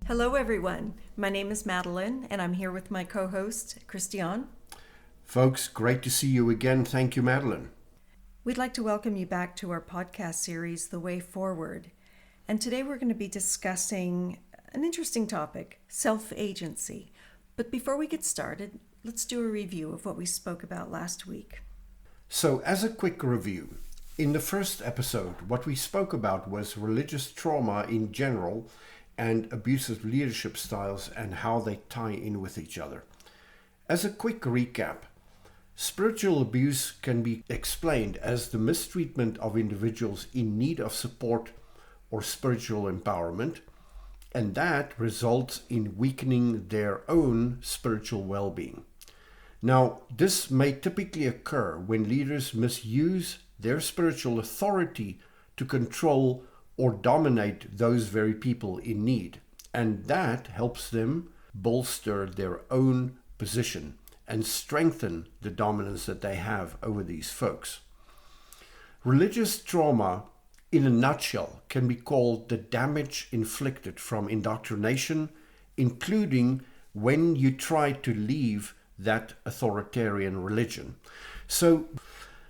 Hello, everyone. My name is Madeline, and I'm here with my co-host, Kristiaan. Folks, great to see you again. Thank you, Madeline. We'd like to welcome you back to our podcast series, The Way Forward. And today we're going to be discussing an interesting topic, self-agency. But before we get started, let's do a review of what we spoke about last week. So, as a quick review, in the first episode, what we spoke about was religious trauma in general and abusive leadership styles and how they tie in with each other. As a quick recap, spiritual abuse can be explained as the mistreatment of individuals in need of support or spiritual empowerment, and that results in weakening their own spiritual well-being. Now, this may typically occur when leaders misuse their spiritual authority to control or dominate those very people in need, and that helps them bolster their own position and strengthen the dominance that they have over these folks. Religious trauma, in a nutshell, can be called the damage inflicted from indoctrination, including when you try to leave that authoritarian religion. So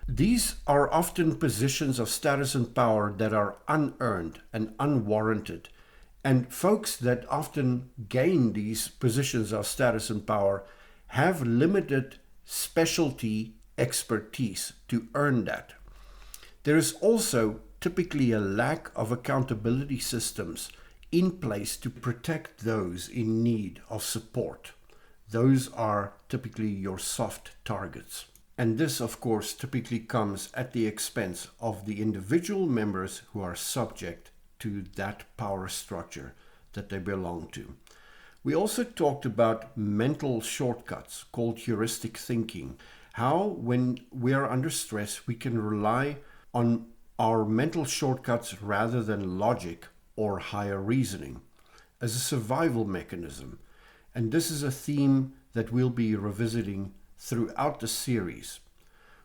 these are often positions of status and power that are unearned and unwarranted. And folks that often gain these positions of status and power have limited specialty expertise to earn that. There is also typically a lack of accountability systems in place to protect those in need of support. Those are typically your soft targets. And this, of course, typically comes at the expense of the individual members who are subject to that power structure that they belong to. We also talked about mental shortcuts called heuristic thinking. How, when we are under stress, we can rely on our mental shortcuts rather than logic or higher reasoning as a survival mechanism. And this is a theme that we'll be revisiting throughout the series.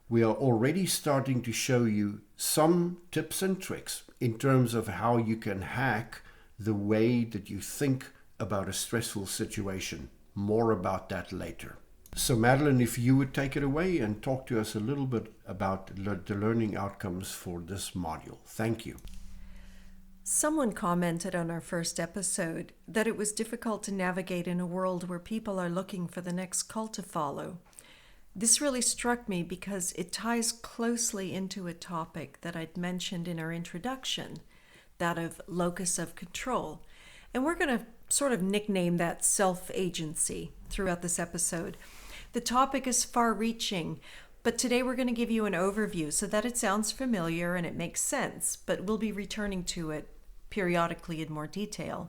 We are already starting to show you some tips and tricks in terms of how you can hack the way that you think about a stressful situation. More about that later. So Madeline, if you would take it away and talk to us a little bit about the learning outcomes for this module. Thank you. Someone commented on our first episode that it was difficult to navigate in a world where people are looking for the next cult to follow. This really struck me because it ties closely into a topic that I'd mentioned in our introduction, that of locus of control. And we're going to sort of nickname that self-agency throughout this episode. The topic is far-reaching, but today we're going to give you an overview so that it sounds familiar and it makes sense, but we'll be returning to it periodically in more detail.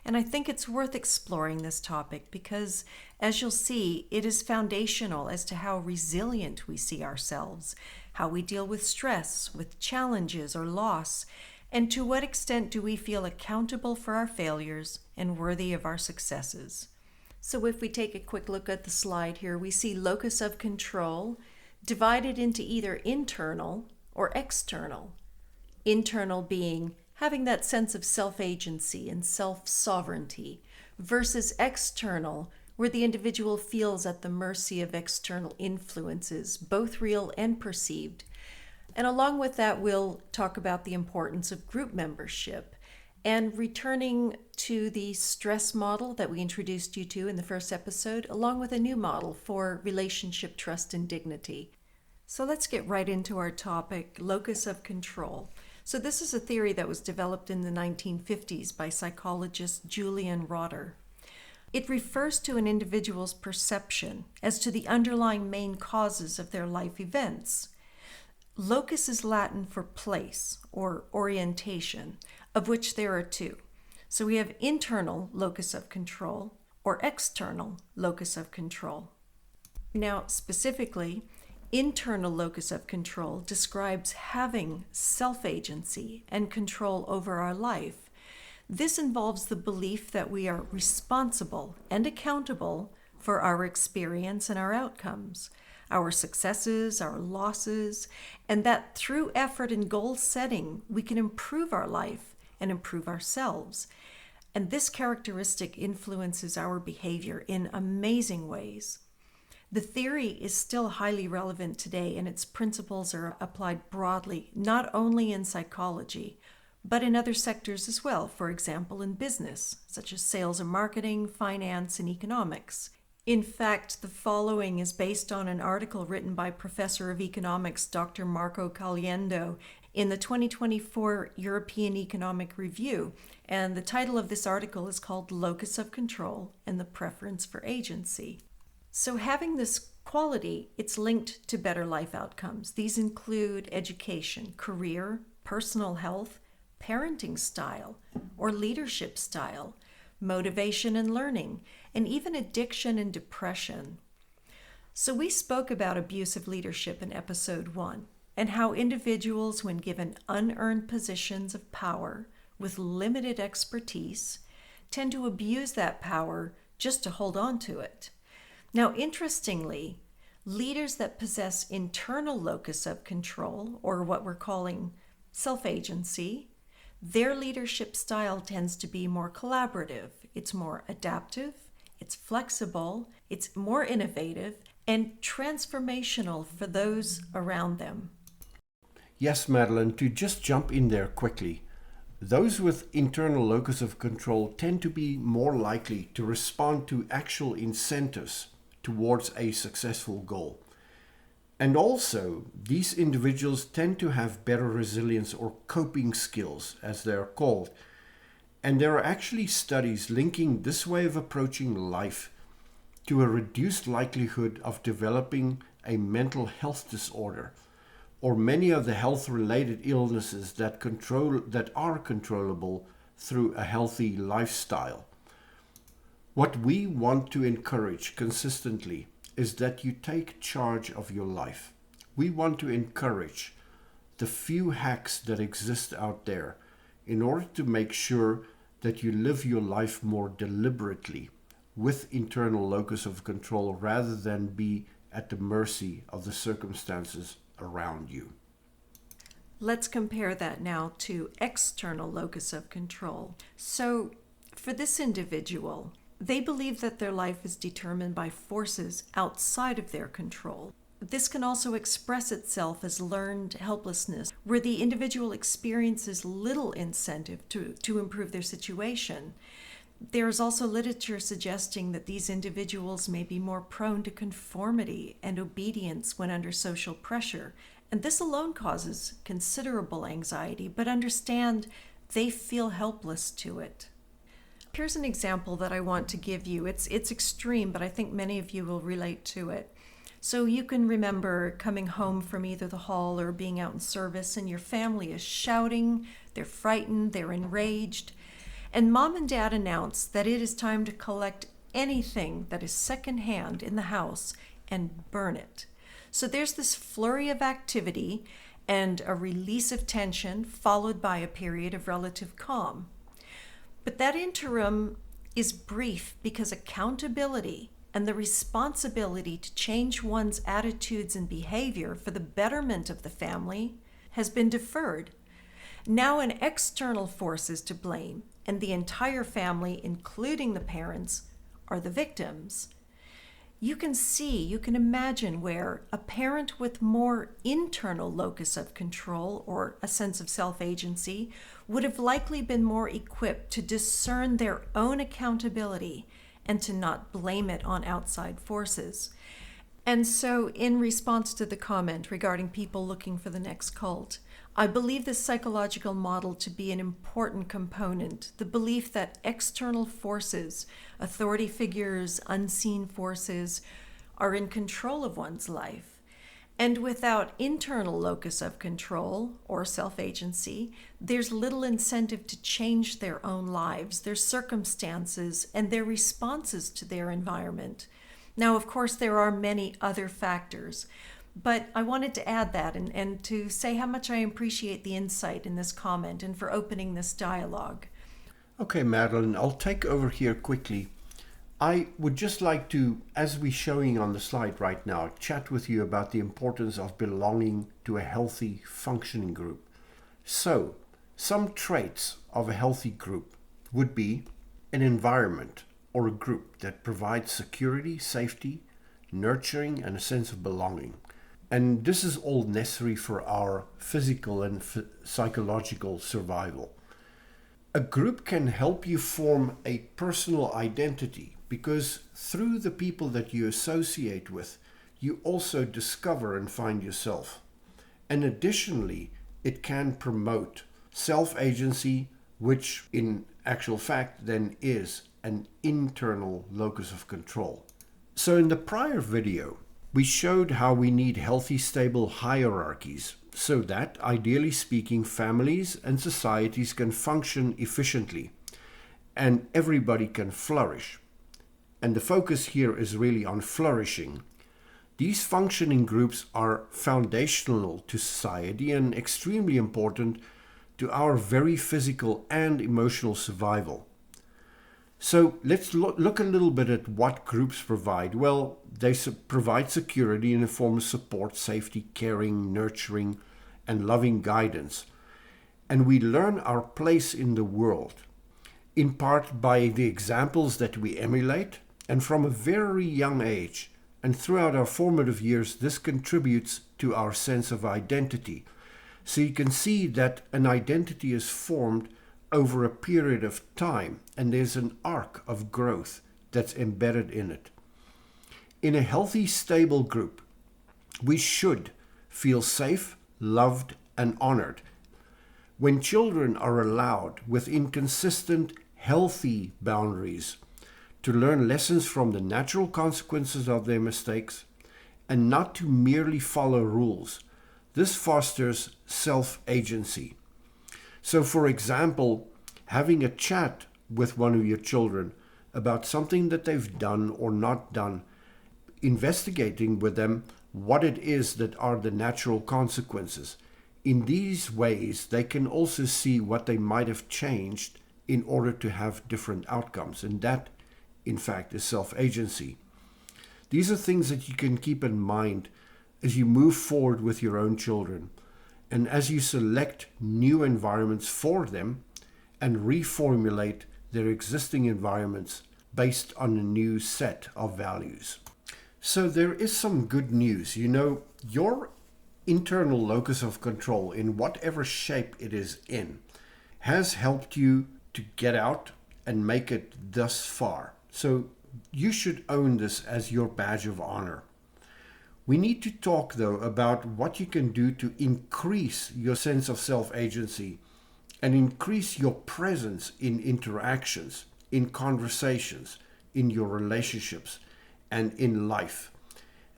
And I think it's worth exploring this topic because, as you'll see, it is foundational as to how resilient we see ourselves, how we deal with stress, with challenges or loss, and to what extent do we feel accountable for our failures and worthy of our successes. So if we take a quick look at the slide here, we see locus of control divided into either internal or external. Internal being having that sense of self-agency and self-sovereignty, versus external, where the individual feels at the mercy of external influences, both real and perceived. And along with that, we'll talk about the importance of group membership and returning to the stress model that we introduced you to in the first episode, along with a new model for relationship, trust, and dignity. So let's get right into our topic, locus of control. So this is a theory that was developed in the 1950s by psychologist Julian Rotter. It refers to an individual's perception as to the underlying main causes of their life events. Locus is Latin for place or orientation, of which there are two. So we have internal locus of control or external locus of control. Now, specifically, internal locus of control describes having self-agency and control over our life. This involves the belief that we are responsible and accountable for our experience and our outcomes, our successes, our losses, and that through effort and goal setting, we can improve our life and improve ourselves. And this characteristic influences our behavior in amazing ways. The theory is still highly relevant today, and its principles are applied broadly, not only in psychology, but in other sectors as well, for example, in business, such as sales and marketing, finance, and economics. In fact, the following is based on an article written by Professor of Economics Dr. Marco Caliendo in the 2024 European Economic Review, and the title of this article is called Locus of Control and the Preference for Agency. So having this quality, it's linked to better life outcomes. These include education, career, personal health, parenting style or leadership style, motivation and learning, and even addiction and depression. So we spoke about abusive leadership in episode 1 and how individuals, when given unearned positions of power with limited expertise, tend to abuse that power just to hold on to it. Now, interestingly, leaders that possess internal locus of control, or what we're calling self-agency, their leadership style tends to be more collaborative. It's more adaptive, it's flexible, it's more innovative, and transformational for those around them. Yes, Madeline, to just jump in there quickly, those with internal locus of control tend to be more likely to respond to actual incentives towards a successful goal. And also, these individuals tend to have better resilience or coping skills, as they're called. And there are actually studies linking this way of approaching life to a reduced likelihood of developing a mental health disorder or many of the health-related illnesses that are controllable through a healthy lifestyle. What we want to encourage consistently is that you take charge of your life. We want to encourage the few hacks that exist out there in order to make sure that you live your life more deliberately with internal locus of control rather than be at the mercy of the circumstances around you. Let's compare that now to external locus of control. So for this individual, they believe that their life is determined by forces outside of their control. This can also express itself as learned helplessness, where the individual experiences little incentive to improve their situation. There is also literature suggesting that these individuals may be more prone to conformity and obedience when under social pressure, and this alone causes considerable anxiety, but understand they feel helpless to it. Here's an example that I want to give you. It's extreme, but I think many of you will relate to it. So you can remember coming home from either the hall or being out in service, and your family is shouting, they're frightened, they're enraged, and mom and dad announce that it is time to collect anything that is secondhand in the house and burn it. So there's this flurry of activity and a release of tension, followed by a period of relative calm. But that interim is brief because accountability and the responsibility to change one's attitudes and behavior for the betterment of the family has been deferred. Now an external force is to blame, and the entire family, including the parents, are the victims. You can imagine where a parent with more internal locus of control or a sense of self-agency would have likely been more equipped to discern their own accountability and to not blame it on outside forces. And so, in response to the comment regarding people looking for the next cult, I believe this psychological model to be an important component, the belief that external forces, authority figures, unseen forces, are in control of one's life. And without internal locus of control or self-agency, there's little incentive to change their own lives, their circumstances, and their responses to their environment. Now, of course, there are many other factors, but I wanted to add that and to say how much I appreciate the insight in this comment and for opening this dialogue. Okay, Madeline, I'll take over here quickly. I would just like to, as we're showing on the slide right now, chat with you about the importance of belonging to a healthy, functioning group. So, some traits of a healthy group would be an environment or a group that provides security, safety, nurturing, and a sense of belonging. And this is all necessary for our physical and psychological survival. A group can help you form a personal identity because through the people that you associate with, you also discover and find yourself. And additionally, it can promote self-agency, which in actual fact then is an internal locus of control. So in the prior video, we showed how we need healthy, stable hierarchies so that, ideally speaking, families and societies can function efficiently and everybody can flourish. And the focus here is really on flourishing. These functioning groups are foundational to society and extremely important to our very physical and emotional survival. So let's look a little bit at what groups provide. Well, they provide security in the form of support, safety, caring, nurturing, and loving guidance. And we learn our place in the world, in part by the examples that we emulate, and from a very young age. And throughout our formative years, this contributes to our sense of identity. So you can see that an identity is formed over a period of time, and there's an arc of growth that's embedded in it. In a healthy, stable group, we should feel safe, loved, and honored. When children are allowed within consistent, healthy boundaries to learn lessons from the natural consequences of their mistakes and not to merely follow rules, this fosters self-agency. So, for example, having a chat with one of your children about something that they've done or not done, investigating with them what it is that are the natural consequences. In these ways, they can also see what they might have changed in order to have different outcomes. And that, in fact, is self-agency. These are things that you can keep in mind as you move forward with your own children and as you select new environments for them and reformulate their existing environments based on a new set of values. So there is some good news. You know, your internal locus of control, in whatever shape it is in, has helped you to get out and make it thus far. So you should own this as your badge of honor. We need to talk, though, about what you can do to increase your sense of self-agency and increase your presence in interactions, in conversations, in your relationships, and in life.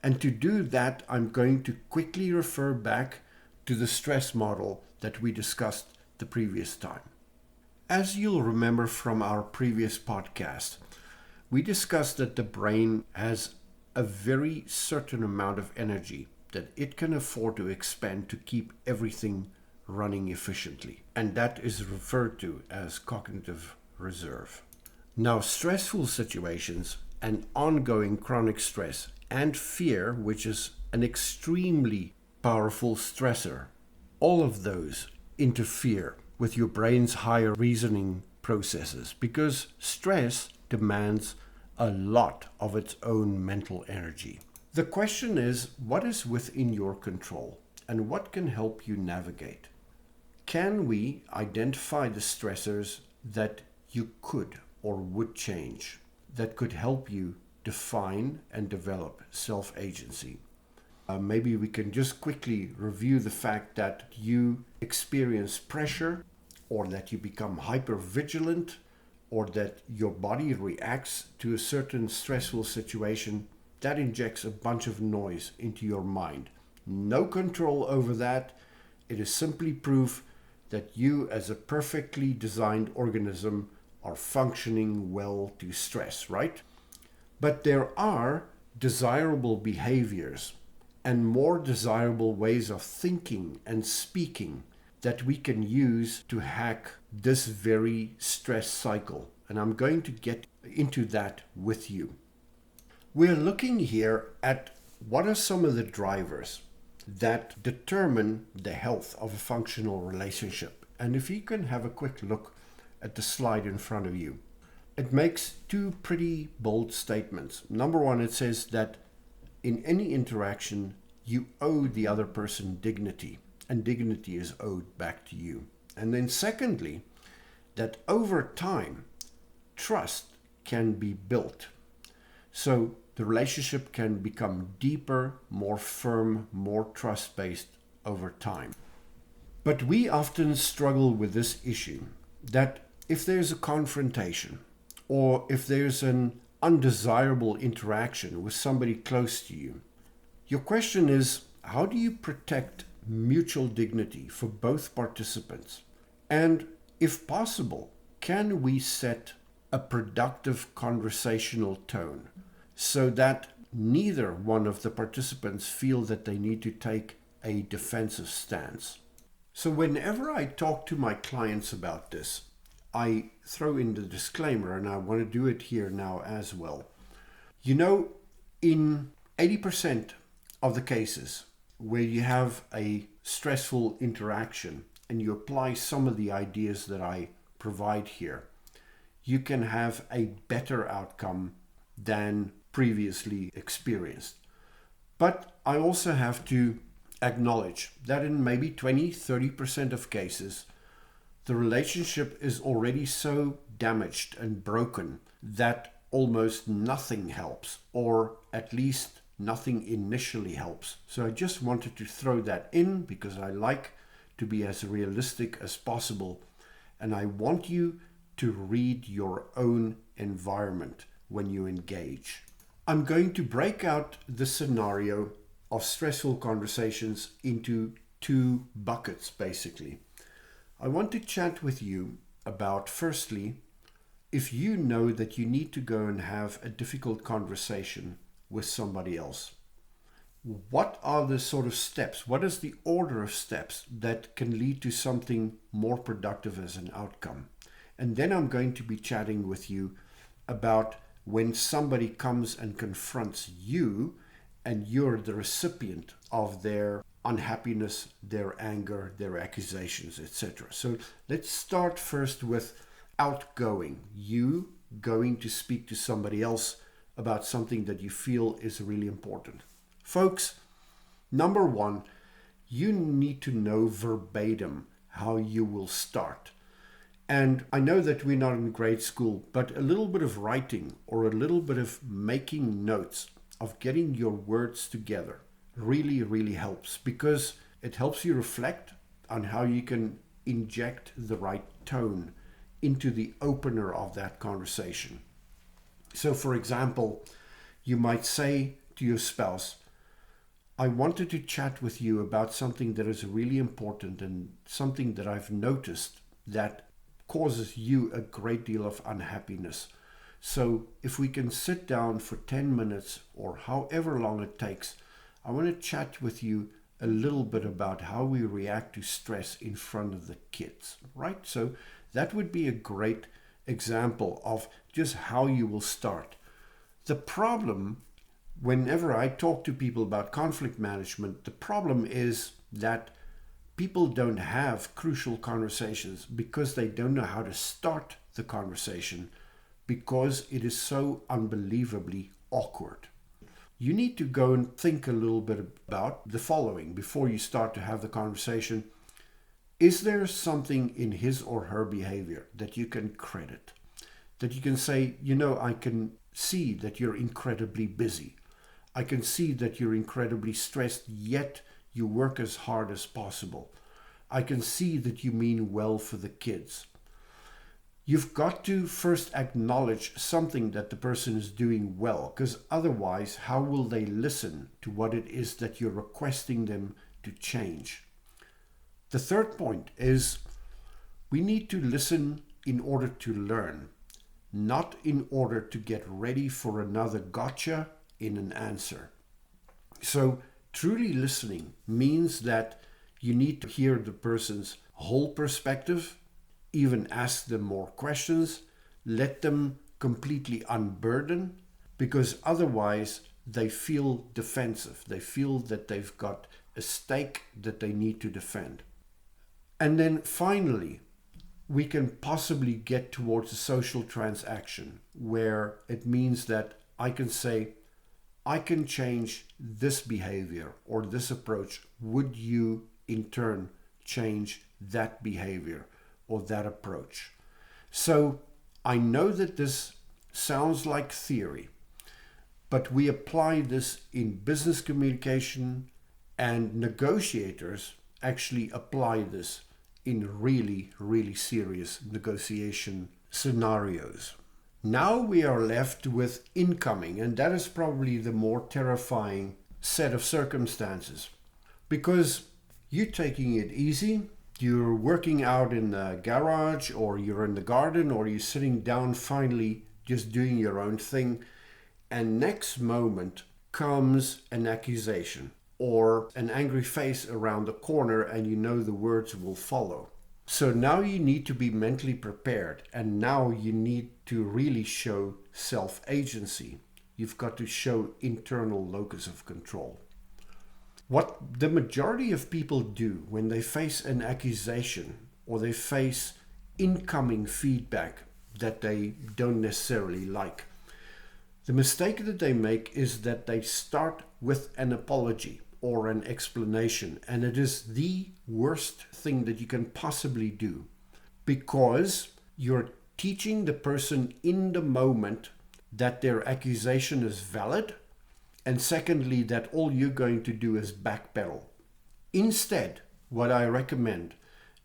And to do that, I'm going to quickly refer back to the stress model that we discussed the previous time. As you'll remember from our previous podcast, we discussed that the brain has a very certain amount of energy that it can afford to expend to keep everything running efficiently. And that is referred to as cognitive reserve. Now, stressful situations and ongoing chronic stress and fear, which is an extremely powerful stressor, all of those interfere with your brain's higher reasoning processes because stress demands a lot of its own mental energy. The question is, what is within your control and what can help you navigate? Can we identify the stressors that you could or would change that could help you define and develop self-agency? Maybe we can just quickly review the fact that you experience pressure or that you become hyper-vigilant or that your body reacts to a certain stressful situation. That injects a bunch of noise into your mind. No control over that. It is simply proof that you as a perfectly designed organism are functioning well to stress, right? But there are desirable behaviors and more desirable ways of thinking and speaking that we can use to hack this very stress cycle. And I'm going to get into that with you. We're looking here at what are some of the drivers that determine the health of a functional relationship. And if you can have a quick look at the slide in front of you, it makes two pretty bold statements. Number one, it says that in any interaction, you owe the other person dignity, and dignity is owed back to you. And then secondly, that over time, trust can be built. So the relationship can become deeper, more firm, more trust-based over time. But we often struggle with this issue, that if there's a confrontation, or if there's an undesirable interaction with somebody close to you, your question is, how do you protect mutual dignity for both participants? And if possible, can we set a productive conversational tone so that neither one of the participants feel that they need to take a defensive stance? So whenever I talk to my clients about this, I throw in the disclaimer, and I want to do it here now as well. You know, in 80% of the cases where you have a stressful interaction and you apply some of the ideas that I provide here, you can have a better outcome than previously experienced. But I also have to acknowledge that in maybe 20-30% of cases, the relationship is already so damaged and broken that almost nothing helps, or at least nothing initially helps. So I just wanted to throw that in because I like to be as realistic as possible, and I want you to read your own environment when you engage. I'm going to break out the scenario of stressful conversations into two buckets, basically. I want to chat with you about, firstly, if you know that you need to go and have a difficult conversation with somebody else. What are the sort of steps? What is the order of steps that can lead to something more productive as an outcome? And then I'm going to be chatting with you about when somebody comes and confronts you and you're the recipient of their unhappiness, their anger, their accusations, etc. So let's start first with outgoing. You going to speak to somebody else about something that you feel is really important. Folks, number one, you need to know verbatim how you will start. And I know that we're not in grade school, but a little bit of writing or a little bit of making notes of getting your words together really, really helps, because it helps you reflect on how you can inject the right tone into the opener of that conversation. So, for example, you might say to your spouse, I wanted to chat with you about something that is really important and something that I've noticed that causes you a great deal of unhappiness. So if we can sit down for 10 minutes or however long it takes, I want to chat with you a little bit about how we react to stress in front of the kids, right? So that would be a great example of just how you will start. The problem, whenever I talk to people about conflict management, the problem is that people don't have crucial conversations because they don't know how to start the conversation, because it is so unbelievably awkward. You need to go and think a little bit about the following before you start to have the conversation. Is there something in his or her behavior that you can credit? That you can say, you know, I can see that you're incredibly busy. I can see that you're incredibly stressed, yet you work as hard as possible. I can see that you mean well for the kids. You've got to first acknowledge something that the person is doing well, because otherwise, how will they listen to what it is that you're requesting them to change? The third point is we need to listen in order to learn, not in order to get ready for another gotcha in an answer. So truly listening means that you need to hear the person's whole perspective, even ask them more questions, let them completely unburden, because otherwise they feel defensive. They feel that they've got a stake that they need to defend. And then finally, we can possibly get towards a social transaction where it means that I can say, I can change this behavior or this approach. Would you in turn change that behavior or that approach? So I know that this sounds like theory, but we apply this in business communication, and negotiators actually apply this in really, really serious negotiation scenarios. Now we are left with incoming, and that is probably the more terrifying set of circumstances, because you're taking it easy, you're working out in the garage, or you're in the garden, or you're sitting down finally just doing your own thing, and next moment comes an accusation or an angry face around the corner, and you know the words will follow. So now you need to be mentally prepared, and now you need to really show self-agency. You've got to show internal locus of control. What the majority of people do when they face an accusation or they face incoming feedback that they don't necessarily like, the mistake that they make is that they start with an apology or an explanation, and it is the worst thing that you can possibly do, because you're teaching the person in the moment that their accusation is valid, and secondly, that all you're going to do is backpedal. Instead, what I recommend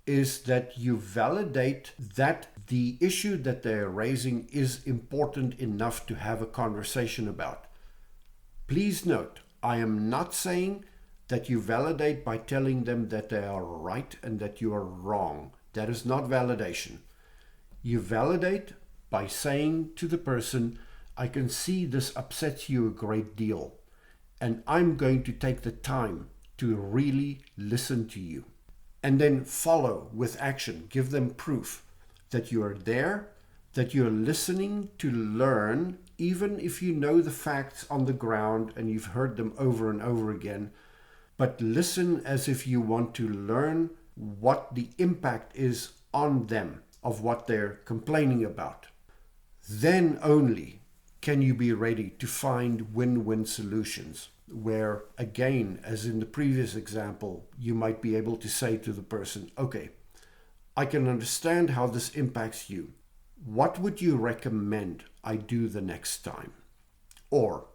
is that you validate that the issue that they're raising is important enough to have a conversation about. Please note, I am not saying that you validate by telling them that they are right and that you are wrong. That is not validation. You validate by saying to the person, I can see this upsets you a great deal, and I'm going to take the time to really listen to you. And then follow with action. Give them proof that you are there, that you're listening to learn, even if you know the facts on the ground and you've heard them over and over again. But listen as if you want to learn what the impact is on them of what they're complaining about. Then only can you be ready to find win-win solutions, where, again, as in the previous example, you might be able to say to the person, okay, I can understand how this impacts you. What would you recommend I do the next time? Or,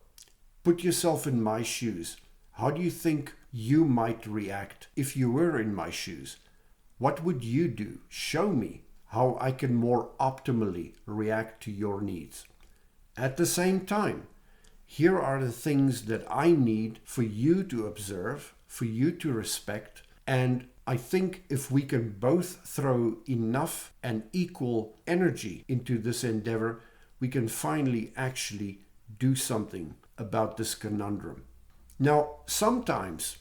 put yourself in my shoes. How do you think you might react if you were in my shoes? What would you do? Show me how I can more optimally react to your needs. At the same time, here are the things that I need for you to observe, for you to respect, and I think if we can both throw enough and equal energy into this endeavor, we can finally actually do something about this conundrum. Now, sometimes,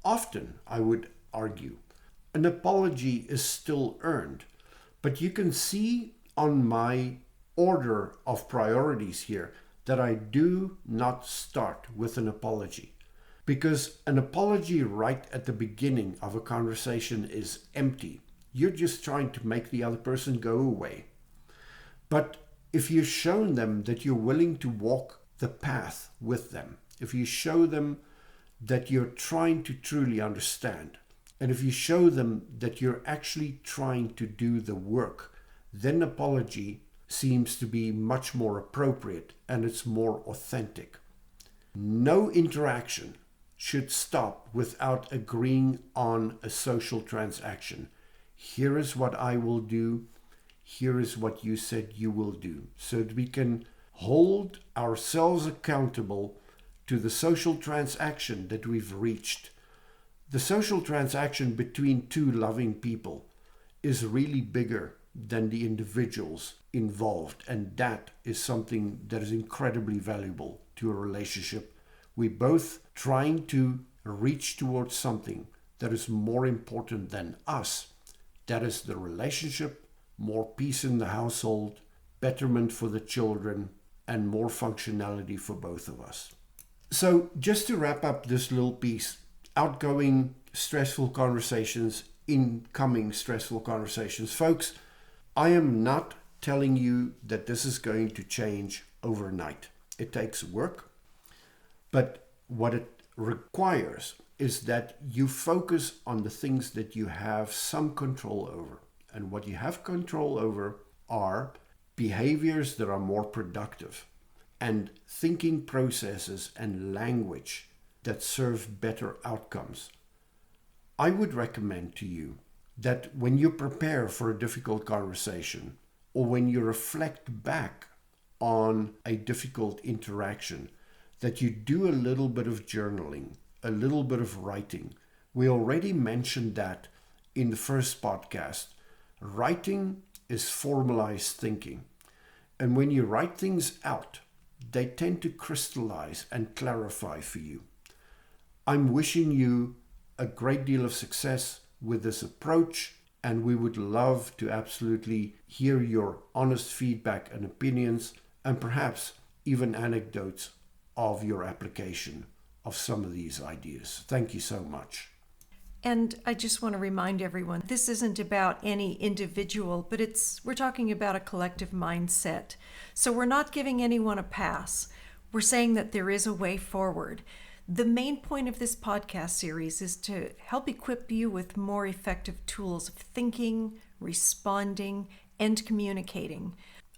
often, I would argue, an apology is still earned, but you can see on my order of priorities here that I do not start with an apology, because an apology right at the beginning of a conversation is empty. You're just trying to make the other person go away. But if you've shown them that you're willing to walk the path with them, if you show them that you're trying to truly understand, and if you show them that you're actually trying to do the work, then apology seems to be much more appropriate and it's more authentic. No interaction should stop without agreeing on a social transaction. Here is what I will do. Here is what you said you will do. So that we can hold ourselves accountable to the social transaction that we've reached. The social transaction between two loving people is really bigger than the individuals involved, and that is something that is incredibly valuable to a relationship. We're both trying to reach towards something that is more important than us. That is the relationship, more peace in the household, betterment for the children, and more functionality for both of us. So just to wrap up this little piece, outgoing stressful conversations, incoming stressful conversations. Folks, I am not telling you that this is going to change overnight. It takes work, but what it requires is that you focus on the things that you have some control over. And what you have control over are behaviors that are more productive and thinking processes and language that serve better outcomes. I would recommend to you that when you prepare for a difficult conversation or when you reflect back on a difficult interaction, that you do a little bit of journaling, a little bit of writing. We already mentioned that in the first podcast. Writing is formalized thinking. And when you write things out, they tend to crystallize and clarify for you. I'm wishing you a great deal of success with this approach, and we would love to absolutely hear your honest feedback and opinions, and perhaps even anecdotes of your application of some of these ideas. Thank you so much. And I just want to remind everyone, this isn't about any individual, but we're talking about a collective mindset. So we're not giving anyone a pass. We're saying that there is a way forward. The main point of this podcast series is to help equip you with more effective tools of thinking, responding, and communicating.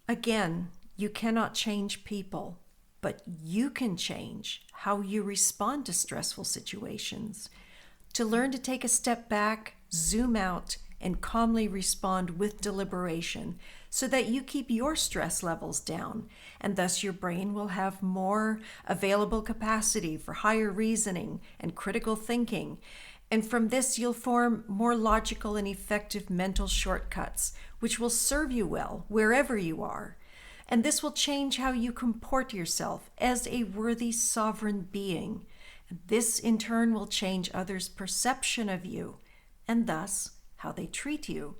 Again, you cannot change people, but you can change how you respond to stressful situations. To learn to take a step back, zoom out, and calmly respond with deliberation so that you keep your stress levels down, and thus your brain will have more available capacity for higher reasoning and critical thinking. And from this, you'll form more logical and effective mental shortcuts, which will serve you well wherever you are. And this will change how you comport yourself as a worthy sovereign being. This, in turn, will change others' perception of you, and thus how they treat you.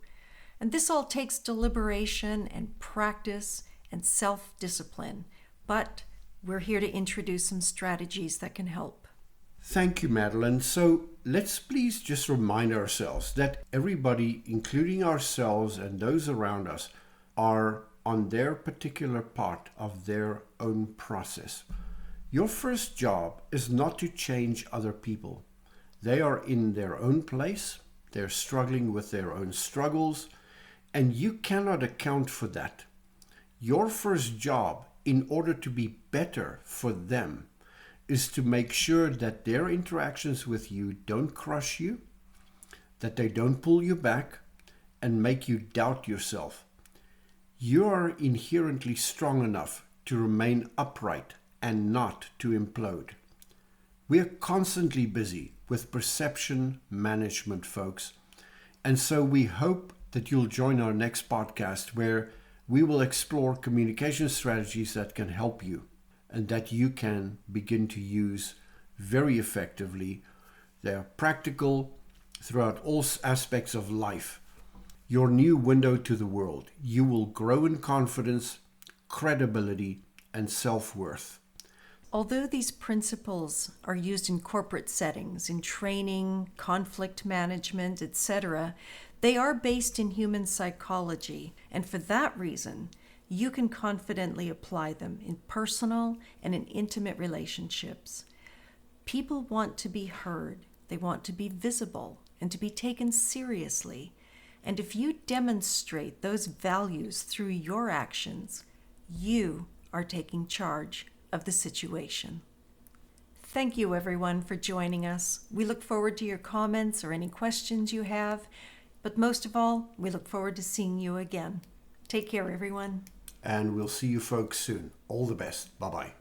And this all takes deliberation and practice and self-discipline. But we're here to introduce some strategies that can help. Thank you, Madeline. So let's please just remind ourselves that everybody, including ourselves and those around us, are on their particular part of their own process. Your first job is not to change other people. They are in their own place, they're struggling with their own struggles, and you cannot account for that. Your first job, in order to be better for them, is to make sure that their interactions with you don't crush you, that they don't pull you back and make you doubt yourself. You are inherently strong enough to remain upright and not to implode. We are constantly busy with perception management, folks. And so we hope that you'll join our next podcast where we will explore communication strategies that can help you and that you can begin to use very effectively. They are practical throughout all aspects of life. Your new window to the world. You will grow in confidence, credibility, and self-worth. Although these principles are used in corporate settings, in training, conflict management, etc., they are based in human psychology, and for that reason, you can confidently apply them in personal and in intimate relationships. People want to be heard, they want to be visible, and to be taken seriously. And if you demonstrate those values through your actions, you are taking charge of the situation. Thank you, everyone, for joining us. We look forward to your comments or any questions you have. But most of all, we look forward to seeing you again. Take care, everyone. And we'll see you folks soon. All the best. Bye-bye.